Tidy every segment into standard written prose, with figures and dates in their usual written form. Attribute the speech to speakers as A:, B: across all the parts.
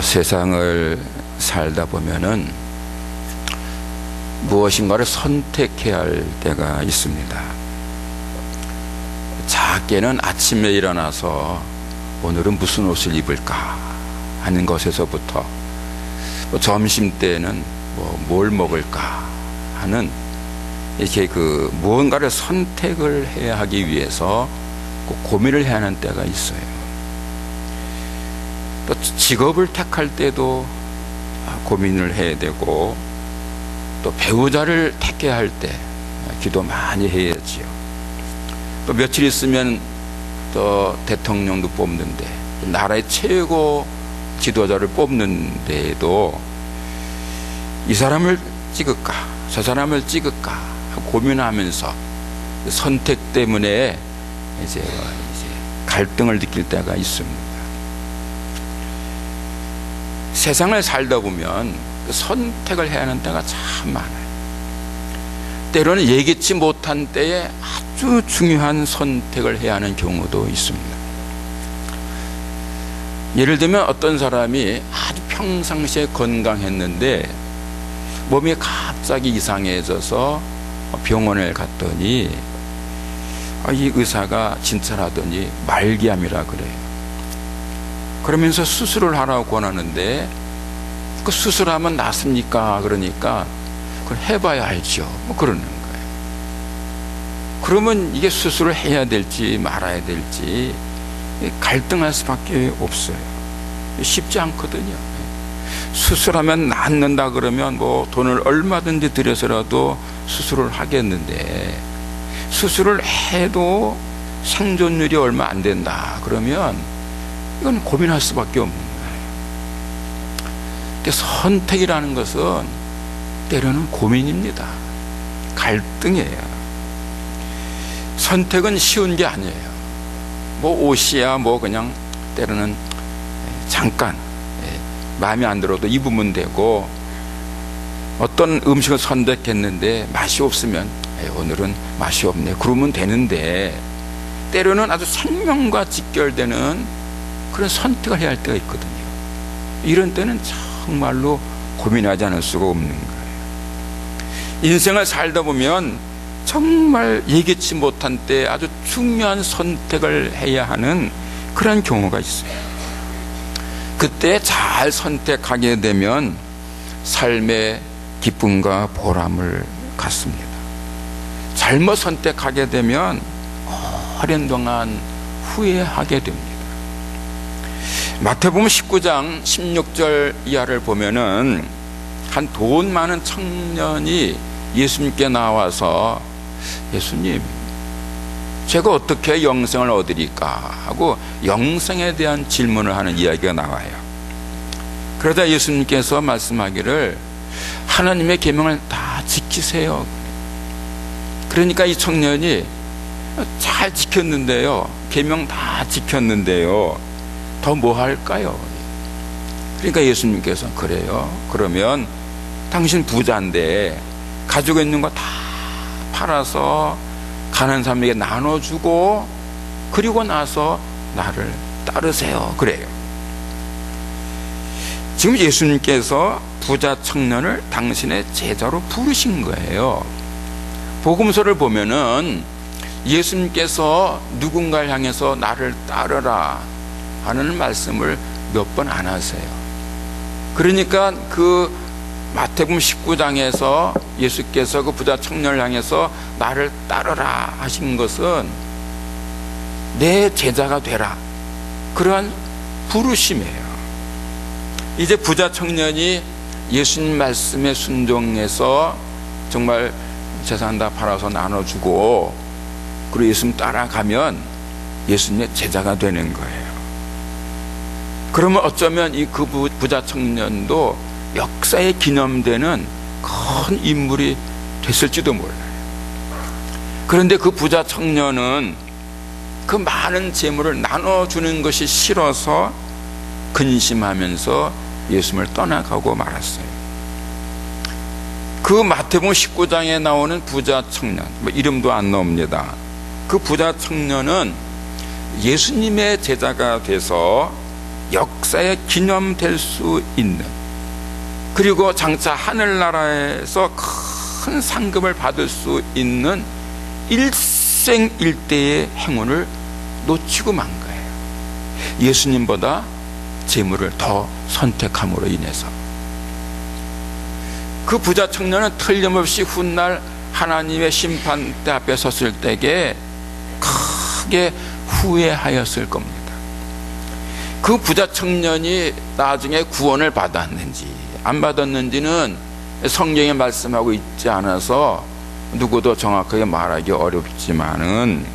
A: 세상을 살다 보면은 무엇인가를 선택해야 할 때가 있습니다. 작게는 아침에 일어나서 오늘은 무슨 옷을 입을까 하는 것에서부터 점심 때는 뭘 먹을까 하는 이렇게 무언가를 선택을 해야 하기 위해서 고민을 해야 하는 때가 있어요. 또 직업을 택할 때도 고민을 해야 되고, 또 배우자를 택해야 할 때 기도 많이 해야지요. 또 며칠 있으면 또 대통령도 뽑는데, 나라의 최고 지도자를 뽑는데도 이 사람을 찍을까 저 사람을 찍을까 고민하면서 선택 때문에 이제 갈등을 느낄 때가 있습니다. 세상을 살다 보면 선택을 해야 하는 때가 참 많아요. 때로는 예기치 못한 때에 아주 중요한 선택을 해야 하는 경우도 있습니다. 예를 들면 어떤 사람이 아주 평상시에 건강했는데 몸이 갑자기 이상해져서 병원에 갔더니 이 의사가 진찰하더니 말기암이라 그래요. 그러면서 수술을 하라고 권하는데, 그 수술하면 낫습니까? 그러니까 그걸 해봐야 알죠. 그러는 거예요. 그러면 이게 수술을 해야 될지 말아야 될지 갈등할 수밖에 없어요. 쉽지 않거든요. 수술하면 낫는다 그러면 돈을 얼마든지 들여서라도 수술을 하겠는데, 수술을 해도 생존율이 얼마 안 된다 그러면 이건 고민할 수밖에 없는 거예요. 선택이라는 것은 때로는 고민입니다. 갈등이에요. 선택은 쉬운 게 아니에요. 옷이야 그냥 때로는 잠깐 마음에 안 들어도 입으면 되고, 어떤 음식을 선택했는데 맛이 없으면 오늘은 맛이 없네 그러면 되는데, 때로는 아주 생명과 직결되는 그런 선택을 해야 할 때가 있거든요. 이런 때는 정말로 고민하지 않을 수가 없는 거예요. 인생을 살다 보면 정말 예기치 못한 때 아주 중요한 선택을 해야 하는 그런 경우가 있어요. 그때 잘 선택하게 되면 삶의 기쁨과 보람을 갖습니다. 잘못 선택하게 되면 오랜 동안 후회하게 됩니다. 마태복음 19장 16절 이하를 보면은 한 돈 많은 청년이 예수님께 나와서, 예수님, 제가 어떻게 영생을 얻으리까 하고 영생에 대한 질문을 하는 이야기가 나와요. 그러다 예수님께서 말씀하기를 하나님의 계명을 다 지키세요. 그러니까 이 청년이 잘 지켰는데요, 계명 다 지켰는데요, 더 뭐 할까요? 그러니까 예수님께서, 그래요, 그러면 당신 부자인데 가지고 있는 거 다 팔아서 가난한 사람에게 나눠주고 그리고 나서 나를 따르세요. 그래요. 지금 예수님께서 부자 청년을 당신의 제자로 부르신 거예요. 복음서를 보면은 예수님께서 누군가를 향해서 나를 따르라 하는 말씀을 몇 번 안 하세요. 그러니까 마태복음 19장에서 예수께서 그 부자 청년을 향해서 나를 따르라 하신 것은 내 제자가 되라, 그러한 부르심이에요. 이제 부자 청년이 예수님 말씀에 순종해서 정말 재산 다 팔아서 나눠주고 그리고 예수님 따라가면 예수님의 제자가 되는 거예요. 그러면 어쩌면 그 부자 청년도 역사에 기념되는 큰 인물이 됐을지도 몰라요. 그런데 그 부자 청년은 그 많은 재물을 나눠주는 것이 싫어서 근심하면서 예수님을 떠나가고 말았어요. 그 마태복음 19장에 나오는 부자 청년, 이름도 안 나옵니다. 그 부자 청년은 예수님의 제자가 돼서 역사에 기념될 수 있는, 그리고 장차 하늘나라에서 큰 상급을 받을 수 있는 일생일대의 행운을 놓치고 만 거예요. 예수님보다 재물을 더 선택함으로 인해서. 그 부자 청년은 틀림없이 훗날 하나님의 심판대 앞에 섰을 때에 크게 후회하였을 겁니다. 그 부자 청년이 나중에 구원을 받았는지 안 받았는지는 성경에 말씀하고 있지 않아서 누구도 정확하게 말하기 어렵지만은,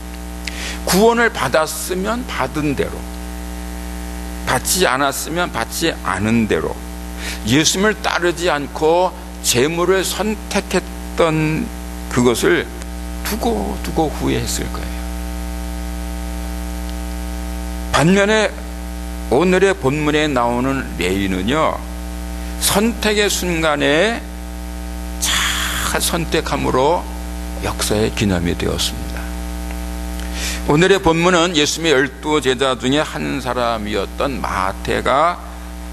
A: 구원을 받았으면 받은 대로, 받지 않았으면 받지 않은 대로 예수님을 따르지 않고 재물을 선택했던 그것을 두고 후회했을 거예요. 반면에 오늘의 본문에 나오는 레위는요, 선택의 순간에 잘 선택함으로 역사의 기념이 되었습니다. 오늘의 본문은 예수님의 12제자 중에 한 사람이었던 마태가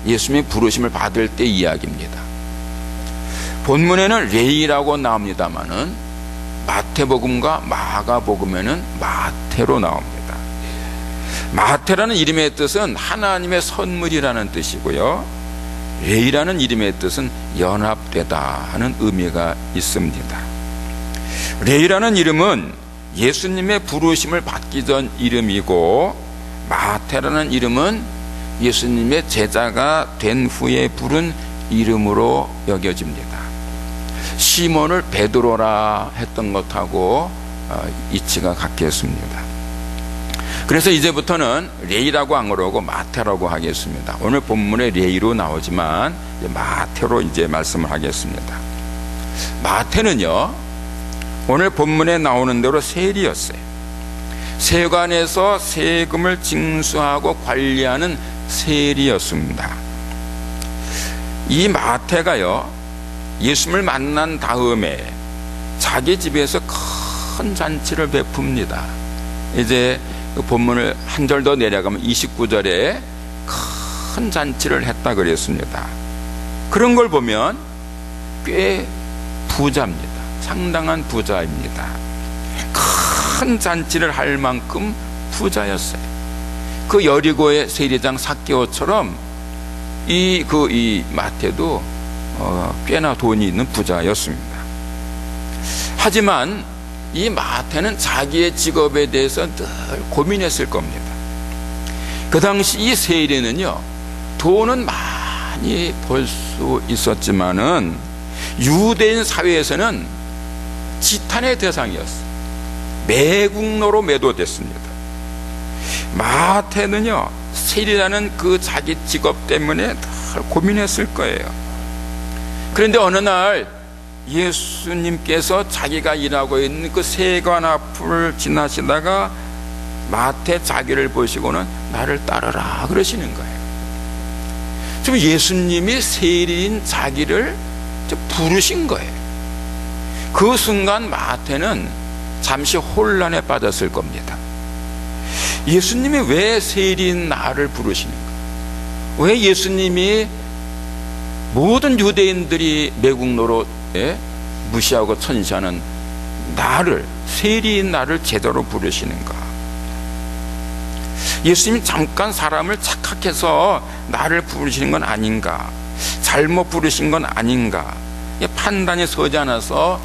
A: 예수님의 부르심을 받을 때 이야기입니다. 본문에는 레위라고 나옵니다마는 마태복음과 마가복음에는 마태로 나옵니다. 마태라는 이름의 뜻은 하나님의 선물이라는 뜻이고요, 레위라는 이름의 뜻은 연합되다 하는 의미가 있습니다. 레위라는 이름은 예수님의 부르심을 받기 전 이름이고, 마태라는 이름은 예수님의 제자가 된 후에 부른 이름으로 여겨집니다. 시몬을 베드로라 했던 것하고 이치가 같겠습니다. 그래서 이제부터는 레위라고 안 그러고 마태라고 하겠습니다. 오늘 본문에 레위로 나오지만 마태로 이제 말씀을 하겠습니다. 마태는요, 오늘 본문에 나오는 대로 세리였어요. 세관에서 세금을 징수하고 관리하는 세리였습니다. 이 마태가요, 예수님을 만난 다음에 자기 집에서 큰 잔치를 베풉니다. 이제 그 본문을 한 절 더 내려가면 29절에 큰 잔치를 했다 그랬습니다. 그런 걸 보면 꽤 부자입니다. 상당한 부자입니다. 큰 잔치를 할 만큼 부자였어요. 그 여리고의 세리장 삭개오처럼 이 마태도 꽤나 돈이 있는 부자였습니다. 하지만 이 마태는 자기의 직업에 대해서 늘 고민했을 겁니다. 그 당시 이 세리는요, 돈은 많이 벌 수 있었지만은 유대인 사회에서는 지탄의 대상이었어요. 매국노로 매도됐습니다. 마태는요, 세리라는 그 자기 직업 때문에 늘 고민했을 거예요. 그런데 어느 날 예수님께서 자기가 일하고 있는 그 세관 앞을 지나시다가 마태 자기를 보시고는 나를 따르라 그러시는 거예요. 지금 예수님이 세리인 자기를 부르신 거예요. 그 순간 마태는 잠시 혼란에 빠졌을 겁니다. 예수님이 왜 세리인 나를 부르시는가? 왜 예수님이 모든 유대인들이 매국노로 무시하고 천시하는 나를, 세리인 나를 제대로 부르시는가? 예수님이 잠깐 사람을 착각해서 나를 부르시는 건 아닌가? 잘못 부르신 건 아닌가? 판단이 서지 않아서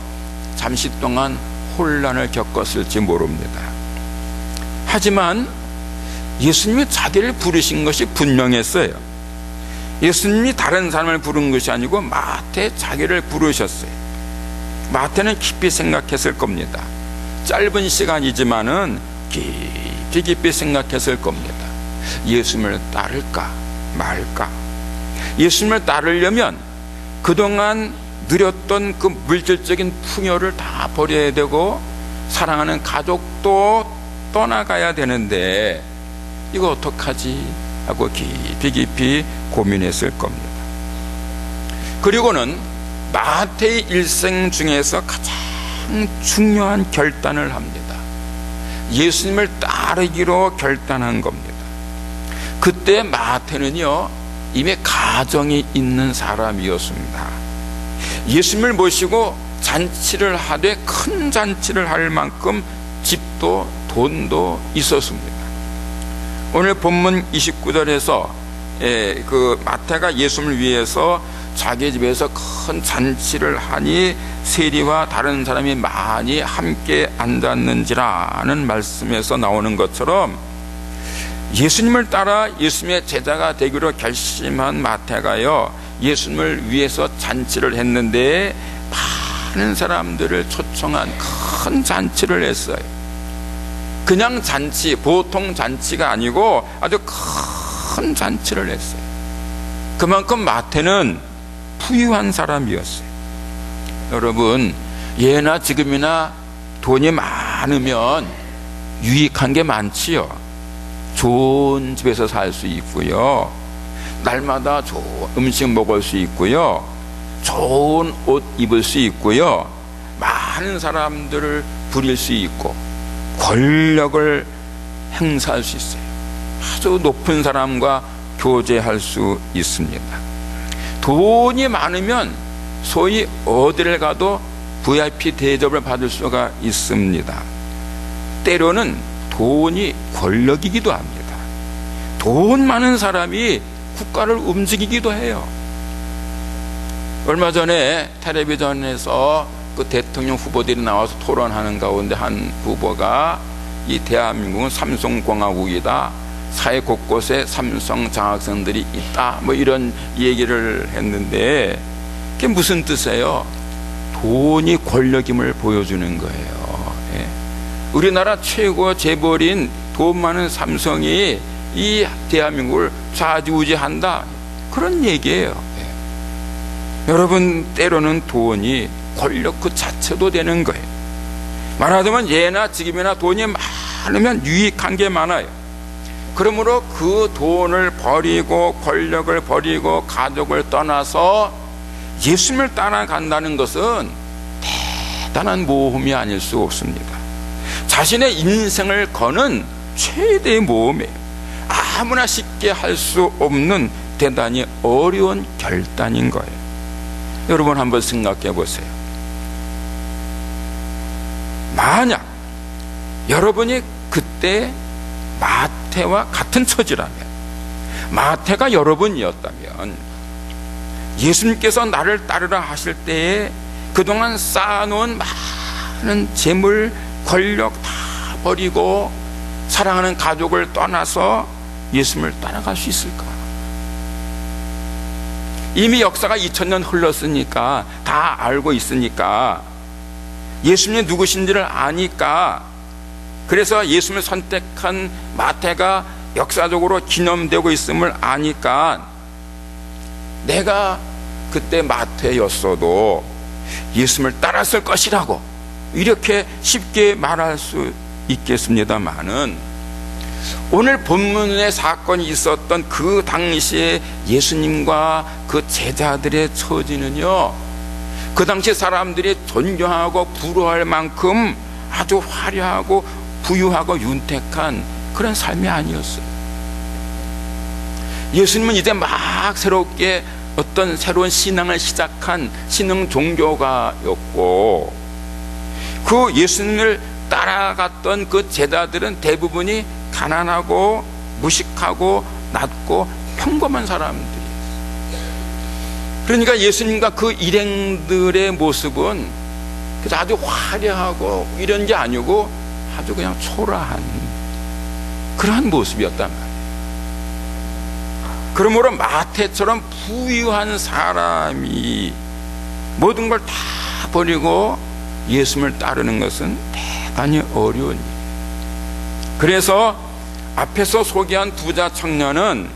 A: 잠시 동안 혼란을 겪었을지 모릅니다. 하지만 예수님이 자기를 부르신 것이 분명했어요. 예수님이 다른 사람을 부른 것이 아니고 마태 자기를 부르셨어요. 마태는 깊이 생각했을 겁니다. 짧은 시간이지만은 깊이 생각했을 겁니다. 예수님을 따를까 말까? 예수님을 따르려면 그동안 누렸던 그 물질적인 풍요를 다 버려야 되고 사랑하는 가족도 떠나가야 되는데 이거 어떡하지? 하고 깊이 고민했을 겁니다. 그리고는 마태의 일생 중에서 가장 중요한 결단을 합니다. 예수님을 따르기로 결단한 겁니다. 그때 마태는요 이미 가정이 있는 사람이었습니다. 예수님을 모시고 잔치를 하되 큰 잔치를 할 만큼 집도 돈도 있었습니다. 오늘 본문 29절에서 그 마태가 예수님을 위해서 자기 집에서 큰 잔치를 하니 세리와 다른 사람이 많이 함께 앉았는지라는 말씀에서 나오는 것처럼 예수님을 따라 예수님의 제자가 되기로 결심한 마태가요 예수님을 위해서 잔치를 했는데 많은 사람들을 초청한 큰 잔치를 했어요. 그냥 잔치, 보통 잔치가 아니고 아주 큰 잔치를 했어요. 그만큼 마태는 부유한 사람이었어요. 여러분, 예나 지금이나 돈이 많으면 유익한 게 많지요. 좋은 집에서 살 수 있고요, 날마다 좋은 음식 먹을 수 있고요, 좋은 옷 입을 수 있고요, 많은 사람들을 부릴 수 있고 권력을 행사할 수 있어요. 아주 높은 사람과 교제할 수 있습니다. 돈이 많으면 소위 어디를 가도 VIP 대접을 받을 수가 있습니다. 때로는 돈이 권력이기도 합니다. 돈 많은 사람이 국가를 움직이기도 해요. 얼마 전에 텔레비전에서 그 대통령 후보들이 나와서 토론하는 가운데 한 후보가 이 대한민국은 삼성공화국이다, 사회 곳곳에 삼성 장학생들이 있다, 뭐 이런 얘기를 했는데 그게 무슨 뜻이에요? 돈이 권력임을 보여주는 거예요. 예. 우리나라 최고 재벌인 돈 많은 삼성이 이 대한민국을 좌지우지한다, 그런 얘기예요. 예. 여러분, 때로는 돈이 권력 그 자체도 되는 거예요. 말하자면 예나 지금이나 돈이 많으면 유익한 게 많아요. 그러므로 그 돈을 버리고 권력을 버리고 가족을 떠나서 예수님을 따라간다는 것은 대단한 모험이 아닐 수 없습니다. 자신의 인생을 거는 최대의 모험이에요. 아무나 쉽게 할 수 없는 대단히 어려운 결단인 거예요. 여러분 한번 생각해 보세요. 만약 여러분이 그때 마태와 같은 처지라면, 마태가 여러분이었다면 예수님께서 나를 따르라 하실 때에 그동안 쌓아놓은 많은 재물, 권력 다 버리고 사랑하는 가족을 떠나서 예수님을 따라갈 수 있을까? 이미 역사가 2000년 흘렀으니까 다 알고 있으니까, 예수님이 누구신지를 아니까, 그래서 예수님을 선택한 마태가 역사적으로 기념되고 있음을 아니까 내가 그때 마태였어도 예수님을 따랐을 것이라고 이렇게 쉽게 말할 수 있겠습니다마는, 오늘 본문의 사건이 있었던 그 당시에 예수님과 그 제자들의 처지는요, 그 당시 사람들이 존경하고 부러워할 만큼 아주 화려하고 부유하고 윤택한 그런 삶이 아니었어요. 예수님은 이제 막 새롭게 어떤 새로운 신앙을 시작한 신흥 종교가였고, 그 예수님을 따라갔던 그 제자들은 대부분이 가난하고 무식하고 낮고 평범한 사람들이에요. 그러니까 예수님과 그 일행들의 모습은 아주 화려하고 이런 게 아니고 아주 그냥 초라한 그러한 모습이었단 말이에요. 그러므로 마태처럼 부유한 사람이 모든 걸 다 버리고 예수님을 따르는 것은 대단히 어려운 일이에요. 그래서 앞에서 소개한 부자 청년은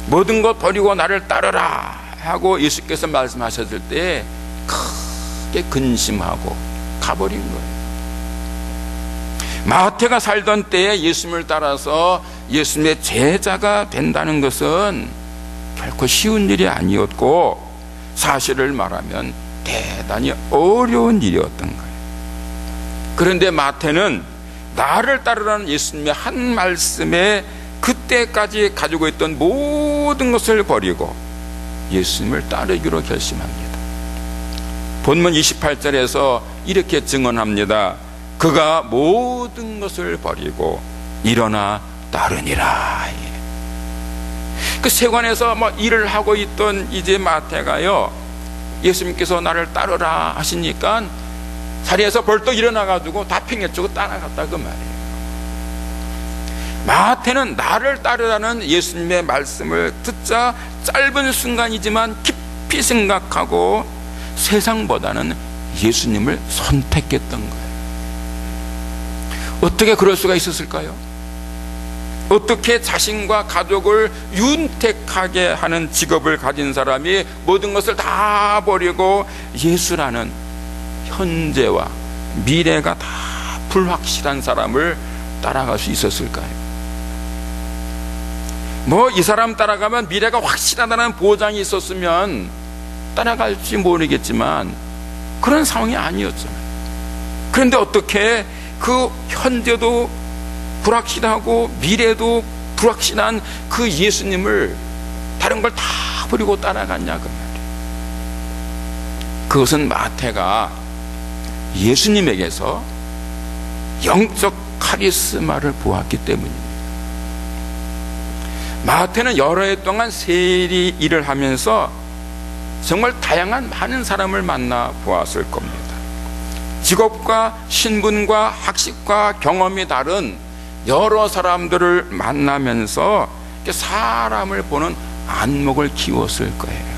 A: 모든 것 버리고 나를 따르라 하고 예수께서 말씀하셨을 때 크게 근심하고 가버린 거예요. 마태가 살던 때에 예수님을 따라서 예수님의 제자가 된다는 것은 결코 쉬운 일이 아니었고, 사실을 말하면 대단히 어려운 일이었던 거예요. 그런데 마태는 나를 따르라는 예수님의 한 말씀에 그때까지 가지고 있던 모든 것을 버리고 예수님을 따르기로 결심합니다. 본문 28절에서 이렇게 증언합니다. 그가 모든 것을 버리고 일어나 따르니라. 그 세관에서 일을 하고 있던 이제 마태가요, 예수님께서 나를 따르라 하시니까 자리에서 벌떡 일어나가지고 다 팽개치고 따라갔다 그 말이에요. 마태는 나를 따르라는 예수님의 말씀을 듣자 짧은 순간이지만 깊이 생각하고 세상보다는 예수님을 선택했던 거예요. 어떻게 그럴 수가 있었을까요? 어떻게 자신과 가족을 윤택하게 하는 직업을 가진 사람이 모든 것을 다 버리고 예수라는 현재와 미래가 다 불확실한 사람을 따라갈 수 있었을까요? 이 사람 따라가면 미래가 확실하다는 보장이 있었으면 따라갈지 모르겠지만 그런 상황이 아니었잖아요. 그런데 어떻게 그 현재도 불확실하고 미래도 불확실한 그 예수님을 다른 걸 다 버리고 따라갔냐 그 말이에요. 그것은 마태가 예수님에게서 영적 카리스마를 보았기 때문입니다. 마태는 여러 해 동안 세리 일을 하면서 정말 다양한 많은 사람을 만나 보았을 겁니다. 직업과 신분과 학식과 경험이 다른 여러 사람들을 만나면서 사람을 보는 안목을 키웠을 거예요.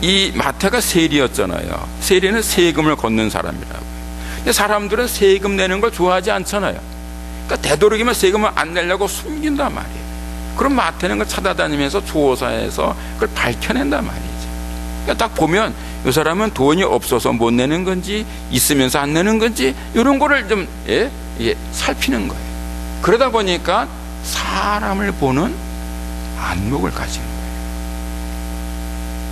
A: 이 마태가 세리였잖아요. 세리는 세금을 걷는 사람이라고요. 근데 사람들은 세금 내는 걸 좋아하지 않잖아요. 그러니까 되도록이면 세금을 안 내려고 숨긴단 말이에요. 그럼 마태는 그걸 찾아다니면서 조사해서 그걸 밝혀낸단 말이죠. 그러니까 딱 보면 이 사람은 돈이 없어서 못 내는 건지 있으면서 안 내는 건지 이런 거를 좀 살피는 거예요. 그러다 보니까 사람을 보는 안목을 가진 거예요.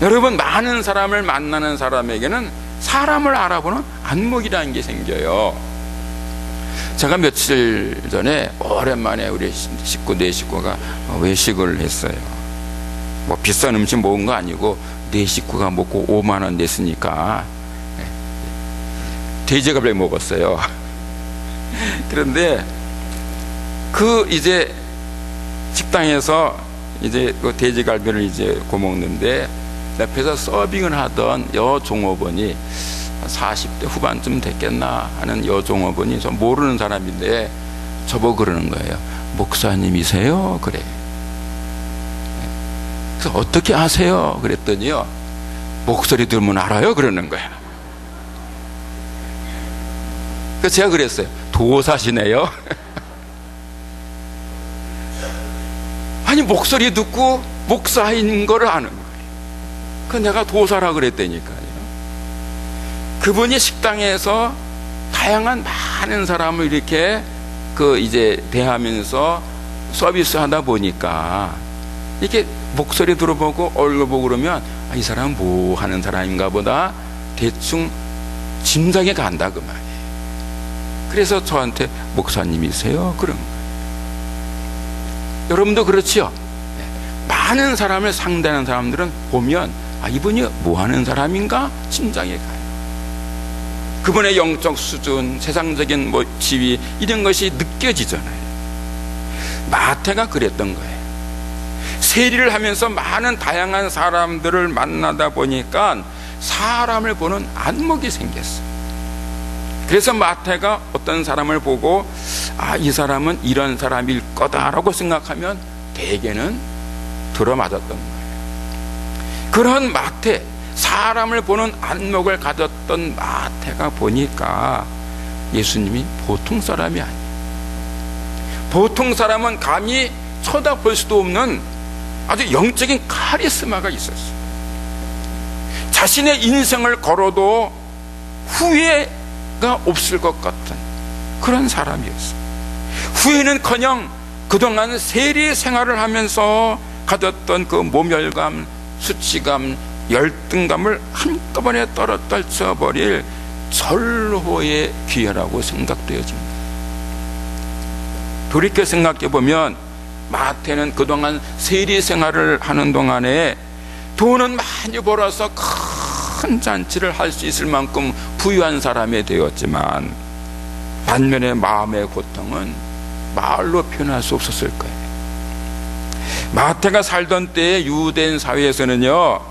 A: 여러분, 많은 사람을 만나는 사람에게는 사람을 알아보는 안목이라는 게 생겨요. 제가 며칠 전에 오랜만에 우리 식구 네 식구가 외식을 했어요. 비싼 음식 먹은 거 아니고 네 식구가 먹고 5만 원 냈으니까 돼지갈비 먹었어요. 그런데 그 이제 식당에서 이제 그 돼지갈비를 이제 구먹는데 옆에서 서빙을 하던 여종업원이 40대 후반쯤 됐겠나 하는 여종업원이 저 모르는 사람인데 저보고 그러는 거예요. 목사님이세요? 그래. 그래서 어떻게 아세요? 그랬더니요, 목소리 들으면 알아요? 그러는 거예요. 그래서 제가 그랬어요. 도사시네요. 아니, 목소리 듣고 목사인 거를 아는 거예요. 그 내가 도사라 그랬다니까요. 그분이 식당에서 다양한 많은 사람을 이렇게 이제 대하면서 서비스 하다 보니까 이렇게 목소리 들어보고 얼굴 보고 그러면 이 사람은 뭐 하는 사람인가 보다 대충 짐작이 간다 그 말이에요. 그래서 저한테 목사님이세요? 그런 거예요. 여러분도 그렇지요? 많은 사람을 상대하는 사람들은 보면 이분이 뭐 하는 사람인가 짐작이 가요. 그분의 영적 수준, 세상적인 지위 이런 것이 느껴지잖아요. 마태가 그랬던 거예요. 세리를 하면서 많은 다양한 사람들을 만나다 보니까 사람을 보는 안목이 생겼어요. 그래서 마태가 어떤 사람을 보고 이 사람은 이런 사람일 거다라고 생각하면 대개는 들어맞았던 거예요. 그런 마태, 사람을 보는 안목을 가졌던 마태가 보니까 예수님이 보통 사람이 아니에요. 보통 사람은 감히 쳐다볼 수도 없는 아주 영적인 카리스마가 있었어요. 자신의 인생을 걸어도 후회가 없을 것 같은 그런 사람이었어요. 후회는커녕 그동안 세리 생활을 하면서 가졌던 그 모멸감, 수치감, 열등감을 한꺼번에 떨쳐버릴 절호의 기회라고 생각되어집니다. 돌이켜 생각해 보면 마태는 그동안 세리 생활을 하는 동안에 돈은 많이 벌어서 큰 잔치를 할 수 있을 만큼 부유한 사람이 되었지만 반면에 마음의 고통은 말로 표현할 수 없었을 거예요. 마태가 살던 때의 유대인 사회에서는요,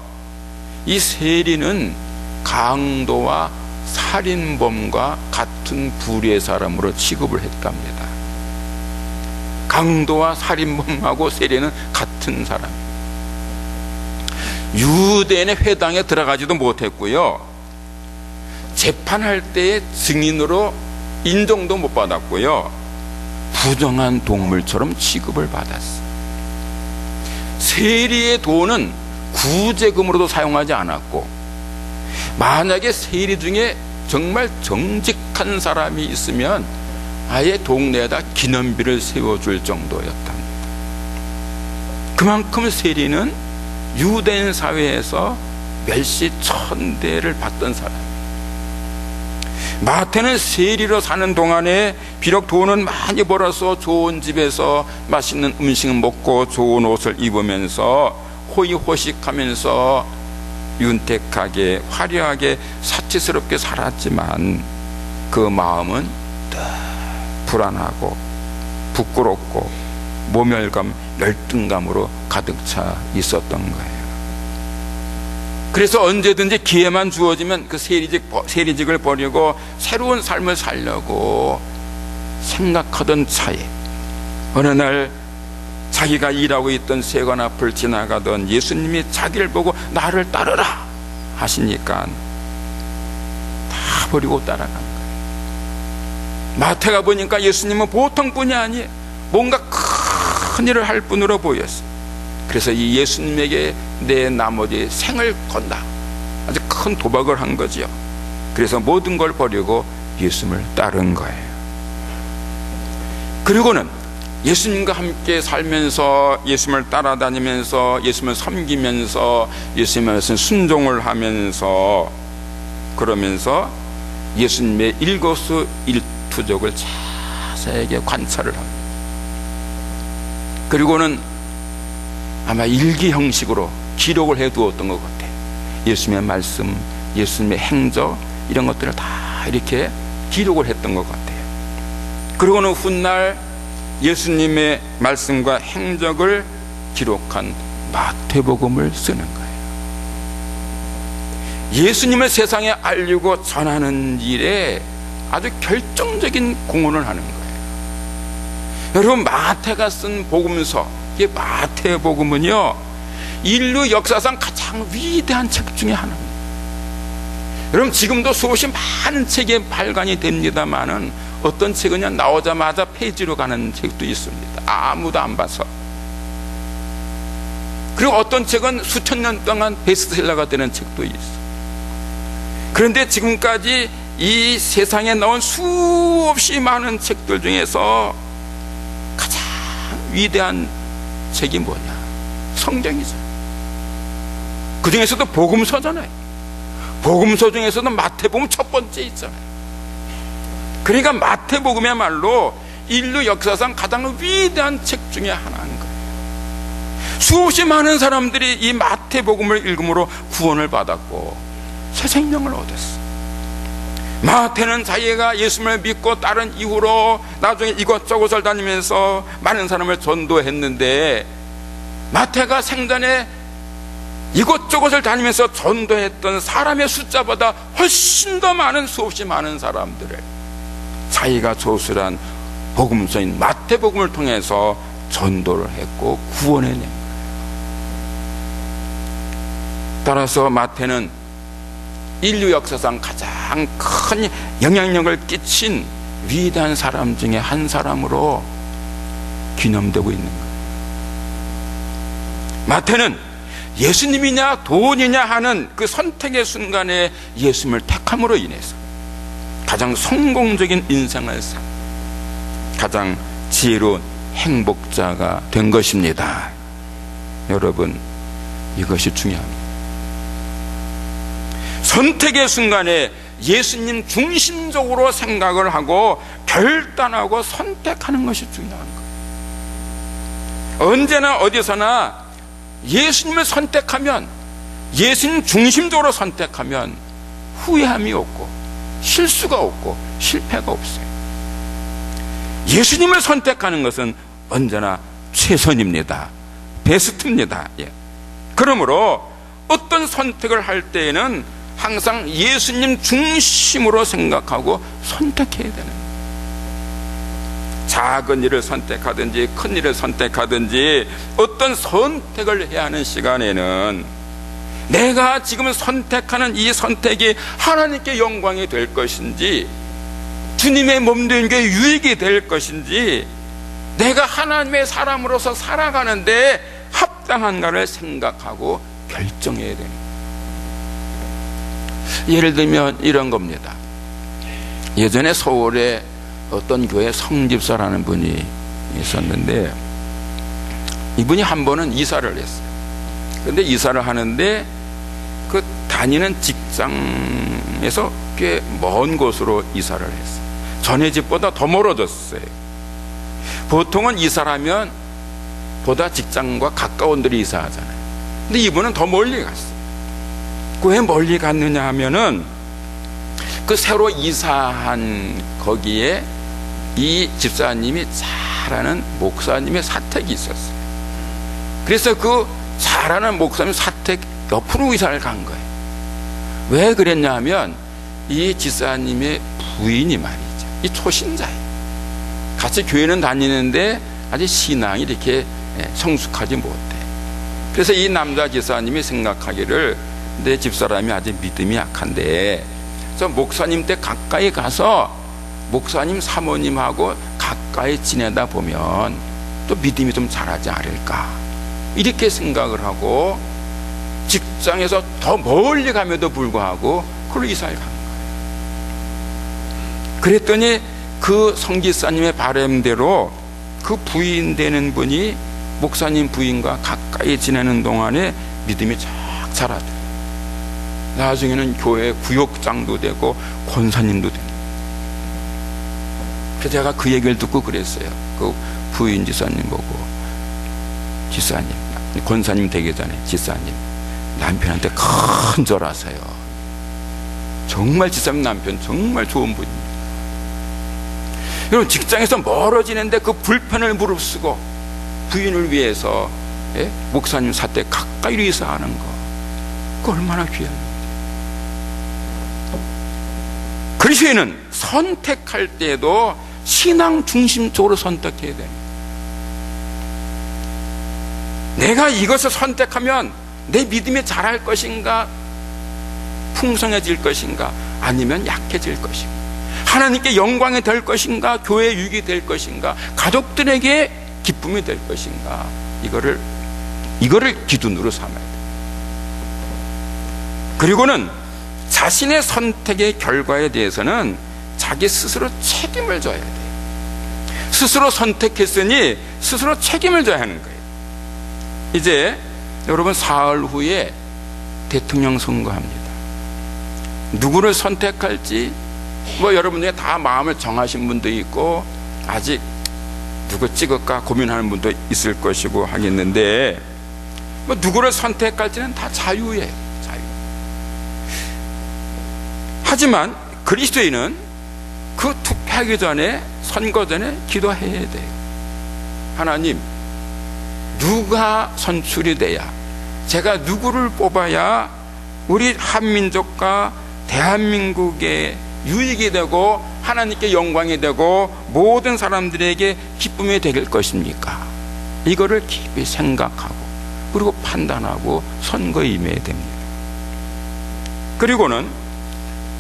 A: 이 세리는 강도와 살인범과 같은 부류의 사람으로 취급을 했답니다. 강도와 살인범하고 세리는 같은 사람. 유대인의 회당에 들어가지도 못했고요, 재판할 때의 증인으로 인정도 못 받았고요, 부정한 동물처럼 취급을 받았어요. 세리의 돈은 구제금으로도 사용하지 않았고, 만약에 세리 중에 정말 정직한 사람이 있으면 아예 동네에다 기념비를 세워줄 정도였답니다. 그만큼 세리는 유대인 사회에서 멸시 천대를 받던 사람이에요. 마태는 세리로 사는 동안에 비록 돈은 많이 벌어서 좋은 집에서 맛있는 음식을 먹고 좋은 옷을 입으면서 호의호식하면서 윤택하게 화려하게 사치스럽게 살았지만 그 마음은 늘 불안하고 부끄럽고 모멸감, 열등감으로 가득 차 있었던 거예요. 그래서 언제든지 기회만 주어지면 그 세리직을 버리고 새로운 삶을 살려고 생각하던 차에 어느 날 자기가 일하고 있던 세관 앞을 지나가던 예수님이 자기를 보고 나를 따르라 하시니까 다 버리고 따라간 거예요. 마태가 보니까 예수님은 보통 분이 아니에요. 뭔가 큰 일을 할 분으로 보였어요. 그래서 이 예수님에게 내 나머지 생을 건다, 아주 큰 도박을 한 거죠. 그래서 모든 걸 버리고 예수님을 따른 거예요. 그리고는 예수님과 함께 살면서 예수님을 따라다니면서 예수님을 섬기면서 예수님의 순종을 하면서 그러면서 예수님의 일거수일투족을 자세하게 관찰을 합니다. 그리고는 아마 일기 형식으로 기록을 해두었던 것 같아요. 예수님의 말씀, 예수님의 행적 이런 것들을 다 이렇게 기록을 했던 것 같아요. 그리고는 훗날 예수님의 말씀과 행적을 기록한 마태복음을 쓰는 거예요. 예수님을 세상에 알리고 전하는 일에 아주 결정적인 공헌을 하는 거예요. 여러분, 마태가 쓴 복음서, 이 마태복음은요, 인류 역사상 가장 위대한 책 중에 하나입니다. 여러분, 지금도 수없이 많은 책이 발간이 됩니다만은 어떤 책은 나오자마자 폐지로 가는 책도 있습니다. 아무도 안 봐서. 그리고 어떤 책은 수천 년 동안 베스트셀러가 되는 책도 있어. 그런데 지금까지 이 세상에 나온 수없이 많은 책들 중에서 가장 위대한 책이 뭐냐? 성경이죠. 그 중에서도 복음서잖아요. 복음서 중에서도 마태복음 첫 번째 있잖아요. 그러니까 마태복음이야말로 인류 역사상 가장 위대한 책 중에 하나인 거예요. 수없이 많은 사람들이 이 마태복음을 읽음으로 구원을 받았고 새 생명을 얻었어. 마태는 자기가 예수님을 믿고 따른 이후로 나중에 이곳저곳을 다니면서 많은 사람을 전도했는데, 마태가 생전에 이곳저곳을 다니면서 전도했던 사람의 숫자보다 훨씬 더 많은 수없이 많은 사람들을 자기가 조술한 복음서인 마태복음을 통해서 전도를 했고 구원해낸 거예요. 따라서 마태는 인류 역사상 가장 큰 영향력을 끼친 위대한 사람 중에 한 사람으로 기념되고 있는 거예요. 마태는 예수님이냐 돈이냐 하는 그 선택의 순간에 예수님을 택함으로 인해서 가장 성공적인 인생을 산 가장 지혜로운 행복자가 된 것입니다. 여러분, 이것이 중요합니다. 선택의 순간에 예수님 중심적으로 생각을 하고 결단하고 선택하는 것이 중요한 거예요. 언제나 어디서나 예수님을 선택하면, 예수님 중심적으로 선택하면 후회함이 없고 실수가 없고 실패가 없어요. 예수님을 선택하는 것은 언제나 최선입니다. 베스트입니다. 예. 그러므로 어떤 선택을 할 때에는 항상 예수님 중심으로 생각하고 선택해야 되는 거예요. 작은 일을 선택하든지 큰 일을 선택하든지 어떤 선택을 해야 하는 시간에는 내가 지금 선택하는 이 선택이 하나님께 영광이 될 것인지, 주님의 몸된 게 유익이 될 것인지, 내가 하나님의 사람으로서 살아가는데 합당한가를 생각하고 결정해야 됩니다. 예를 들면 이런 겁니다. 예전에 서울에 어떤 교회 성집사라는 분이 있었는데, 이분이 한 번은 이사를 했어요. 그런데 이사를 하는데 그 다니는 직장에서 꽤 먼 곳으로 이사를 했어요. 전에 집보다 더 멀어졌어요. 보통은 이사를 하면 보다 직장과 가까운 데로 이사하잖아요. 근데 이분은 더 멀리 갔어요. 왜 멀리 갔느냐 하면은 그 새로 이사한 거기에 이 집사님이 잘 아는 목사님의 사택이 있었어요. 그래서 그 잘 아는 목사님 사택 옆으로 이사를 간 거예요. 왜 그랬냐 하면 이 집사님의 부인이 말이죠, 이 초신자예요. 같이 교회는 다니는데 아직 신앙이 이렇게 성숙하지 못해. 그래서 이 남자 집사님이 생각하기를 내 집사람이 아직 믿음이 약한데, 그래서 목사님 때 가까이 가서 목사님 사모님하고 가까이 지내다 보면 또 믿음이 좀 자라지 않을까, 이렇게 생각을 하고 직장에서 더 멀리 감에도 불구하고 그걸로 이사를 간 거예요. 그랬더니 그 성지사님의 바람대로 그 부인 되는 분이 목사님 부인과 가까이 지내는 동안에 믿음이 쫙 자라더라고요. 나중에는 교회 구역장도 되고 권사님도 되는 거예요. 그래서 제가 그 얘기를 듣고 그랬어요. 그 부인 지사님 보고, 지사님, 권사님 되기 전에 지사님, 남편한테 큰절하세요. 정말 지사님 남편 정말 좋은 분입니다. 여러분, 직장에서 멀어지는데 그 불편을 무릅쓰고 부인을 위해서 목사님 사택 가까이 이사하는 거, 그거 얼마나 귀한 거예요. 그리스도인은 선택할 때도 신앙 중심적으로 선택해야 됩니다. 내가 이것을 선택하면 내 믿음이 자랄 것인가, 풍성해질 것인가, 아니면 약해질 것인가, 하나님께 영광이 될 것인가, 교회에 유익이 될 것인가, 가족들에게 기쁨이 될 것인가, 이거를 기준으로 삼아야 돼요. 그리고는 자신의 선택의 결과에 대해서는 자기 스스로 책임을 져야 돼요. 스스로 선택했으니 스스로 책임을 져야 하는 거예요. 이제 여러분, 사흘 후에 대통령 선거합니다. 누구를 선택할지 여러분들이 다 마음을 정하신 분도 있고 아직 누구 찍을까 고민하는 분도 있을 것이고 하겠는데, 누구를 선택할지는 다 자유예요. 자유. 하지만 그리스도인은 그 투표하기 전에, 선거 전에 기도해야 돼요. 하나님, 누가 선출이 돼야, 제가 누구를 뽑아야 우리 한민족과 대한민국에 유익이 되고 하나님께 영광이 되고 모든 사람들에게 기쁨이 될 것입니까? 이거를 깊이 생각하고 그리고 판단하고 선거에 임해야 됩니다. 그리고는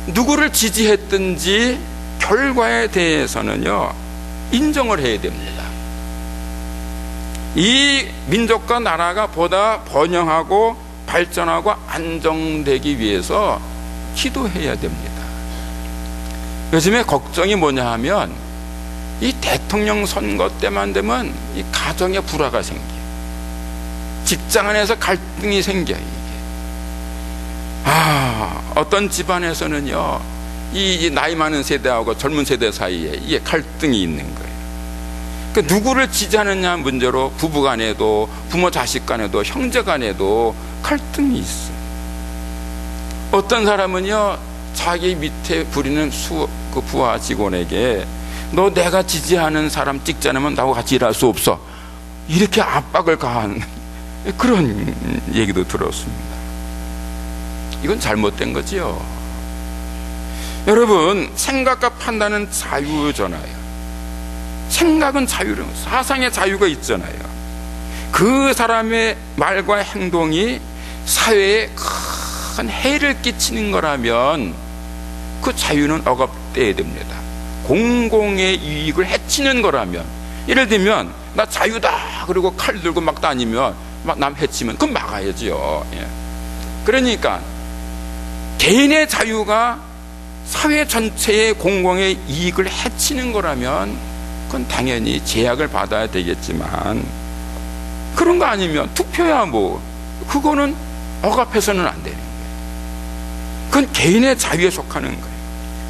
A: 누구를 지지했든지 결과에 대해서는요, 인정을 해야 됩니다. 이 민족과 나라가 보다 번영하고 발전하고 안정되기 위해서 기도해야 됩니다. 요즘에 걱정이 뭐냐 하면 이 대통령 선거 때만 되면 이 가정에 불화가 생겨요. 직장 안에서 갈등이 생겨요. 이게. 어떤 집안에서는요, 이 나이 많은 세대하고 젊은 세대 사이에 이게 갈등이 있는 거예요. 그러니까 누구를 지지하느냐 문제로 부부 간에도 부모 자식 간에도 형제 간에도 갈등이 있어요. 어떤 사람은요, 자기 밑에 부리는 그 부하 직원에게 너 내가 지지하는 사람 찍지 않으면 나하고 같이 일할 수 없어, 이렇게 압박을 가한 그런 얘기도 들었습니다. 이건 잘못된 거지요. 여러분, 생각과 판단은 자유잖아요. 생각은 자유로, 사상의 자유가 있잖아요. 그 사람의 말과 행동이 사회에 큰 해를 끼치는 거라면 그 자유는 억압돼야 됩니다. 공공의 이익을 해치는 거라면, 예를 들면 나 자유다 그리고 칼 들고 막 다니면 막 남 해치면 그건 막아야지요. 그러니까 개인의 자유가 사회 전체의 공공의 이익을 해치는 거라면 그건 당연히 제약을 받아야 되겠지만, 그런 거 아니면 투표야 뭐 그거는 억압해서는 안 되는 거예요. 그건 개인의 자유에 속하는 거예요.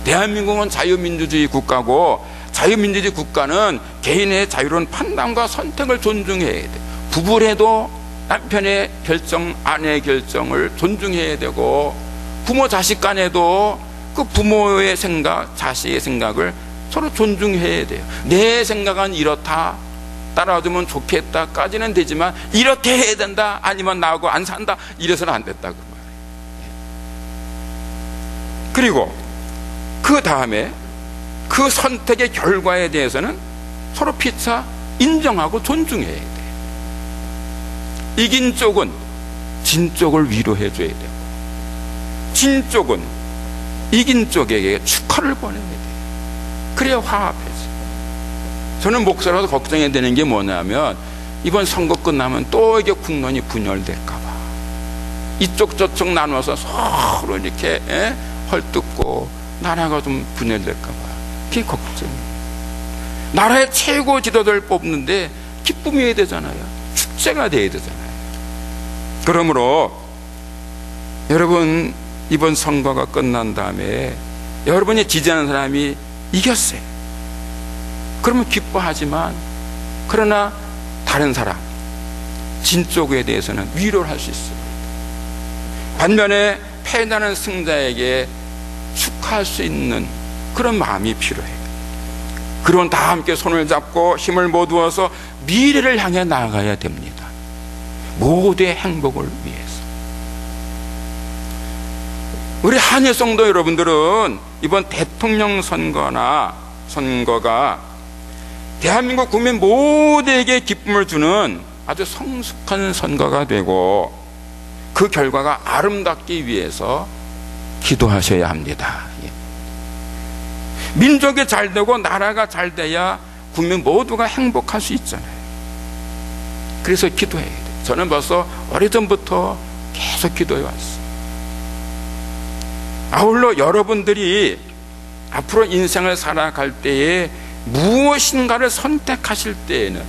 A: 대한민국은 자유민주주의 국가고, 자유민주주의 국가는 개인의 자유로운 판단과 선택을 존중해야 돼요. 부부래도 남편의 결정, 아내의 결정을 존중해야 되고, 부모 자식 간에도 그 부모의 생각, 자식의 생각을 서로 존중해야 돼요. 내 생각은 이렇다, 따라주면 좋겠다까지는 되지만 이렇게 해야 된다, 아니면 나하고 안 산다, 이래서는 안 됐다 그 말이에요. 그리고 그 다음에 그 선택의 결과에 대해서는 서로 피차 인정하고 존중해야 돼요. 이긴 쪽은 진 쪽을 위로해 줘야 되고, 진 쪽은 이긴 쪽에게 축하를 보내야 돼요. 그래야 화합해져. 저는 목사라서 걱정이 되는 게 뭐냐면, 이번 선거 끝나면 또 이게 국론이 분열될까 봐, 이쪽 저쪽 나눠서 서로 이렇게 헐뜯고 나라가 좀 분열될까 봐, 그게 걱정이에요. 나라의 최고 지도자를 뽑는데 기쁨이어야 되잖아요. 축제가 돼야 되잖아요. 그러므로 여러분, 이번 선거가 끝난 다음에 여러분이 지지하는 사람이 이겼어요. 그러면 기뻐하지만, 그러나 다른 사람, 진 쪽에 대해서는 위로를 할 수 있습니다. 반면에 패배하는 승자에게 축하할 수 있는 그런 마음이 필요해요. 그런 다 함께 손을 잡고 힘을 모두어서 미래를 향해 나아가야 됩니다. 모두의 행복을 위해서. 우리 한일성도 여러분들은 이번 대통령 선거가 대한민국 국민 모두에게 기쁨을 주는 아주 성숙한 선거가 되고, 그 결과가 아름답기 위해서 기도하셔야 합니다. 민족이 잘 되고 나라가 잘 돼야 국민 모두가 행복할 수 있잖아요. 그래서 기도해야 돼요. 저는 벌써 오래전부터 계속 기도해 왔어요. 아울러 여러분들이 앞으로 인생을 살아갈 때에 무엇인가를 선택하실 때에는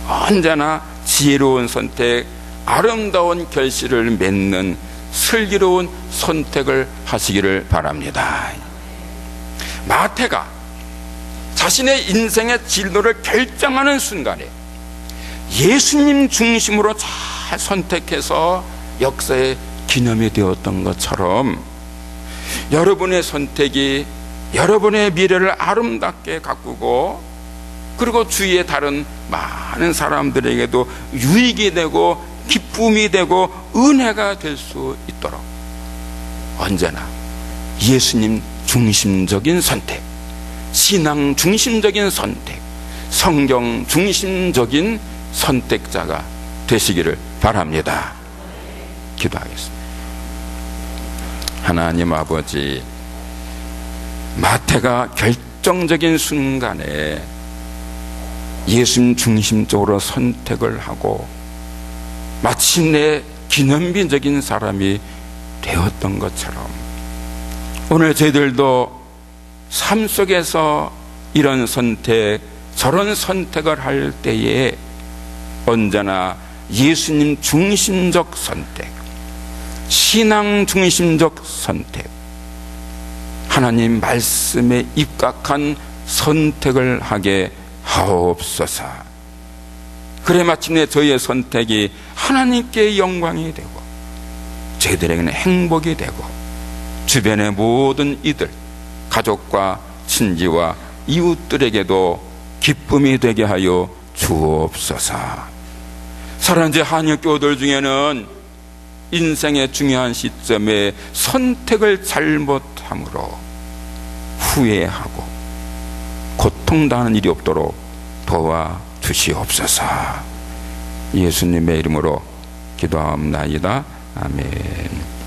A: 언제나 지혜로운 선택, 아름다운 결실을 맺는 슬기로운 선택을 하시기를 바랍니다. 마태가 자신의 인생의 진로를 결정하는 순간에 예수님 중심으로 잘 선택해서 역사의 기념이 되었던 것처럼, 여러분의 선택이 여러분의 미래를 아름답게 가꾸고, 그리고 주위의 다른 많은 사람들에게도 유익이 되고 기쁨이 되고 은혜가 될 수 있도록 언제나 예수님 중심적인 선택, 신앙 중심적인 선택, 성경 중심적인 선택자가 되시기를 바랍니다. 기도하겠습니다. 하나님 아버지, 마태가 결정적인 순간에 예수님 중심적으로 선택을 하고 마침내 기념비적인 사람이 되었던 것처럼, 오늘 저희들도 삶 속에서 이런 선택, 저런 선택을 할 때에 언제나 예수님 중심적 선택, 신앙 중심적 선택, 하나님 말씀에 입각한 선택을 하게 하옵소서. 그래 마침내 저희의 선택이 하나님께 영광이 되고 저희들에게는 행복이 되고 주변의 모든 이들, 가족과 친지와 이웃들에게도 기쁨이 되게 하여 주옵소서. 사랑하는 제 한역교우들 중에는 인생의 중요한 시점에 선택을 잘못함으로 후회하고 고통당하는 일이 없도록 도와주시옵소서. 예수님의 이름으로 기도하옵나이다. 아멘.